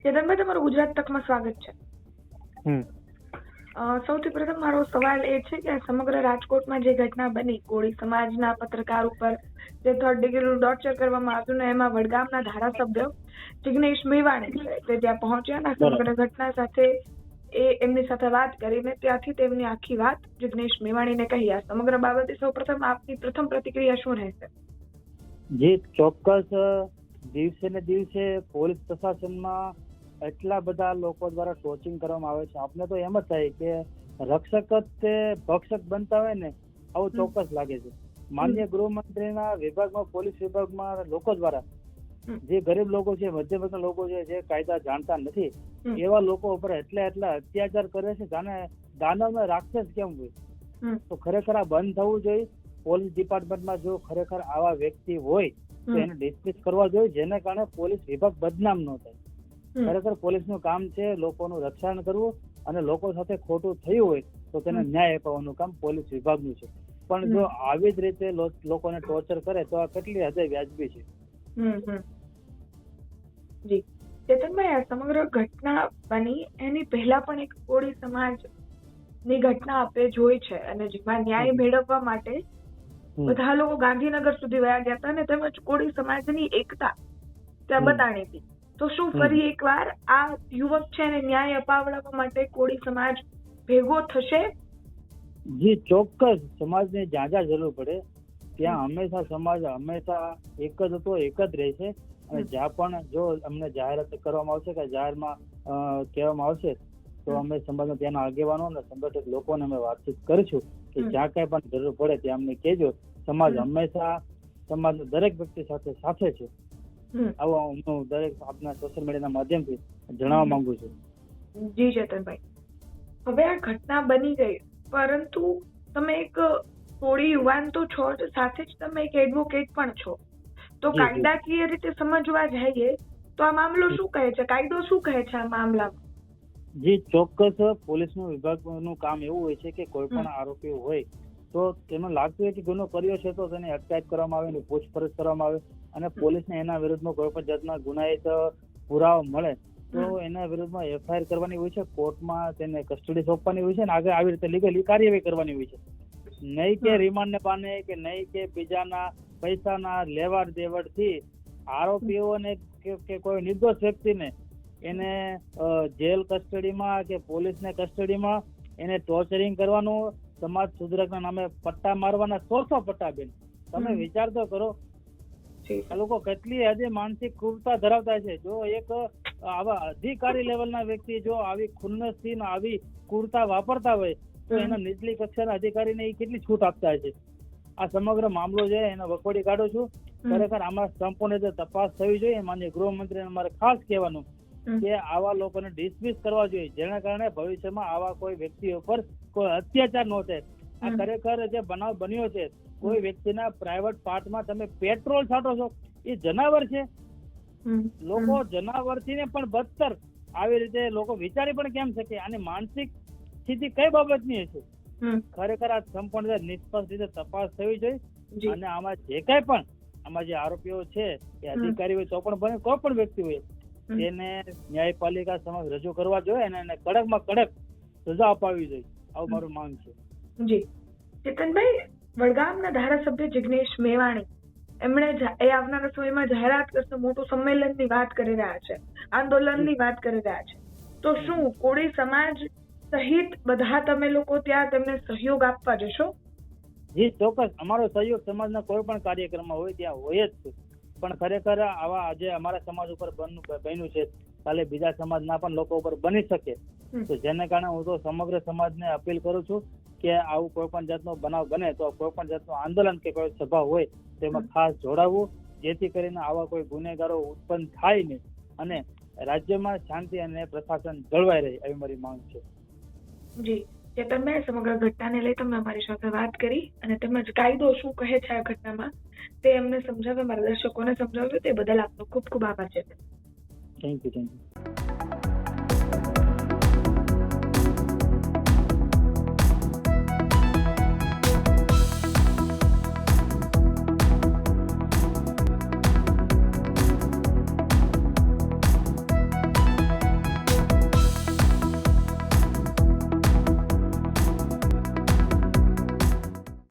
ચેતનભાઈ, તમારું ગુજરાત તકમાં સ્વાગત છે. સૌથી પ્રથમ મારો સવાલ એ છે કે સમગ્ર રાજકોટમાં જે ઘટના બની, કોળી સમાજના પત્રકાર ઉપર જે 3rd ડિગ્રીનું ટોર્ચર કરવામાં આવ્યું ને એમાં વડગામના ધારાસભ્ય જિગ્નેશ મેવાણી છે તે ત્યાં પહોંચ્યા અને સમગ્ર ઘટના સાથે એમની સાથે વાત કરીને ત્યાંથી તેમની આખી વાત જિગ્નેશ મેવાણીને કહી. આ સમગ્ર બાબતે સૌપ્રથમ આપની પ્રથમ પ્રતિક્રિયા શું રહેશે? જે ચોક્કસ દિવસે ને દિવસે પોલીસ પ્રશાસનમાં એટલા બધા લોકો દ્વારા ટોચિંગ કરવામાં આવે છે, આપને તો એમ જ થાય કે રક્ષક જ તે ભક્ષક બનતા હોય ને આવું ચોક્કસ લાગે છે. માનનીય ગૃહમંત્રીના વિભાગમાં, પોલીસ વિભાગમાં લોકો દ્વારા જે ગરીબ લોકો છે, મધ્યમ વર્ગના લોકો છે, જે કાયદા જાણતા નથી, એવા લોકો ઉપર એટલા અત્યાચાર કરે છે જાણે દાનવનો રાક્ષસ કેમ હોય. તો ખરેખર આ બંધ થવું જોઈએ. પોલીસ ડિપાર્ટમેન્ટમાં જો ખરેખર આવા વ્યક્તિ હોય તો એને ડિસ્મિસ કરવા જોઈએ, જેને કારણે પોલીસ વિભાગ બદનામ ન થાય. ખરેખર પોલીસનું કામ છે લોકોનું રક્ષણ કરવું, અને લોકો સાથે ખોટું થયું હોય તો તેને ન્યાય અપાવવાનું કામ પોલીસ વિભાગનું છે. પણ જો આવી જ રીતે લોકોને ટોર્ચર કરે તો આ કેટલી હદે વ્યાજબી છે. જી ચેતનભાઈ, આ સમગ્ર ઘટના બની એની પહેલા પણ એક કોળી સમાજની ઘટના આપણે જોઈ છે, અને જેમાં ન્યાય મેળવવા માટે બધા લોકો ગાંધીનગર સુધી વયા ગયા હતા અને તેમજ કોળી સમાજની એકતા ત્યાં બતાણી હતી. તો શું ફરી એકવાર આ યુવક છે ને ન્યાય અપાવડાવવા માટે કોળી સમાજ ભેગો થશે? જી ચોક્કસ. સમાજને જ્યાં જ્યાં જરૂર પડે ત્યાં હંમેશા સમાજ હંમેશા એક જ હતો, એક જ રહેશે. અને જ્યાં પણ જો અમને જાહેરાત કરવામાં આવશે કે જાહેરમાં કહેવામાં આવશે તો અમે સમાજના ત્યાંના આગેવાનો અને સંગઠિત લોકોને અમે વાતચીત કરીશું કે જ્યાં કઈ પણ જરૂર પડે ત્યાં અમને કહેજો. સમાજ હંમેશા સમાજના દરેક વ્યક્તિ સાથે છે. આવો હું દરેક આપના સોશિયલ મીડિયાના માધ્યમથી જણાવવા માંગુ છું. જી ચેતનભાઈ, હવે આ ઘટના બની ગઈ, પરંતુ તમે એક કોળી યુવાન તો છો જ, સાથે જ તમે એક એડવોકેટ પણ છો. તો કાયદાકીય રીતે સમજવા જઈએ તો આ મામલો શું કહે છે? કાયદો શું કહે છે આ મામલામાં? જી ચોક્કસ. પોલીસનું વિભાગનું કામ એવું હોય છે કે કોઈ પણ આરોપી હોય તો તેનું લાગતું હોય કે ગુનો કર્યો છે તો તેને અટકાયત કરવામાં આવે, પૂછપરછ કરવામાં આવે, અને પોલીસને એના વિરુદ્ધમાં કોઈ પણ જાતના ગુનાહિત પુરાવા મળે તો એના વિરુદ્ધમાં FIR કરવાની હોય છે, કોર્ટમાં તેને કસ્ટડી સોંપવાની હોય છે, અને આગળ આવી રીતે લીગલી કાર્યવાહી કરવાની હોય છે. નહીં કે રિમાન્ડને પાને કે નહીં કે બીજાના પૈસાના લેવડ દેવડથી આરોપીઓને કે કોઈ નિર્દોષ વ્યક્તિને એને જેલ કસ્ટડીમાં કે પોલીસને કસ્ટડીમાં એને ટોર્ચરિંગ કરવાનું, સમાજ સુધરકના નામે પટ્ટા મારવાના 100 પટ્ટા. બેન, તમે વિચાર તો કરો આ લોકો કેટલી હદે માનસિક ક્રૂરતા ધરાવતા છે. જો એક આવા અધિકારી લેવલના વ્યક્તિ જો આવી ખુન્નસથી આવી ક્રૂરતા વાપરતા હોય તો એના નીચલી કક્ષાના અધિકારીને એ કેટલી છૂટ આપતા છે. આ સમગ્ર મામલો છે એને વખોડી કાઢું છું. ખરેખર આમાં સંપૂર્ણ રીતે તપાસ થવી જોઈએ. માનનીય ગૃહમંત્રીને મારે ખાસ કહેવાનું કે આવા લોકોને ડિસમિસ કરવા જોઈએ, જેના કારણે ભવિષ્યમાં આવા કોઈ વ્યક્તિ ઉપર કોઈ અત્યાચાર ન થાય. આ ખરેખર જે બનાવ બન્યો છે, કોઈ વ્યક્તિના પ્રાઇવેટ પાર્ટમાં તમે પેટ્રોલ છાંટો છો, એ જનાવર છે. લોકો જનાવરથી ને પણ બદતર આવી રીતે લોકો વિચારી પણ કેમ શકે? આની માનસિક સ્થિતિ કઈ બાબતની હશે? ખરેખર આ સંપૂર્ણ નિષ્પક્ષ રીતે તપાસ થવી જોઈએ. અને આમાં જે કઈ પણ આમાં જે આરોપીઓ છે એ અધિકારી હોય તો પણ બને, કોઈ પણ વ્યક્તિ હોય તેને ન્યાયપાલિકા સમક્ષ રજૂ કરવા જોઈએ અને એને કડકમાં કડક સજા અપાવવી જોઈએ. આવું મારું માંગ છે. જી ચેતનભાઈ, વડગામના ધારાસભ્ય જિગ્નેશ મેવાણી એમણે આવનારા સમયમાં જાહેરાત કરશે, મોટું સંમેલનની વાત કરી રહ્યા છે, આંદોલનની વાત કરી રહ્યા છે. તો શું કોળી સમાજ સહિત બધા તમે લોકો ત્યાં તેમને સહયોગ આપવા જશો? જી ચોક્કસ. અમારો સહયોગ સમાજના કોઈ પણ કાર્યક્રમમાં હોય ત્યાં હોય જ છે. પણ ખરેખર આવા આજે અમારા સમાજ ઉપર બન્યું છે, કાલે બીજા સમાજના પણ લોકો ઉપર બની શકે. તો જેને કારણે હું તો સમગ્ર સમાજને અપીલ કરું છું કે આવું કોઈ પણ જાતનો બનાવ બને તો કોઈ પણ જાતનું આંદોલન કે કોઈ સભા હોય તેમાં ખાસ જોડાવવું, જેથી કરીને આવા કોઈ ગુનેગારો ઉત્પન્ન થાય નહીં અને રાજ્યમાં શાંતિ અને પ્રશાસન જળવાઈ રહે, એવી મારી માંગ છે. જી ચેતનભાઈ, સમગ્ર ઘટનાને લઈ તમે અમારી સાથે વાત કરી અને તેમજ કાયદો શું કહે છે આ ઘટનામાં તે એમને સમજાવ્યું, મારા દર્શકોને સમજાવ્યું, તે બદલ આપનો ખૂબ ખૂબ આભાર છે. Thank you.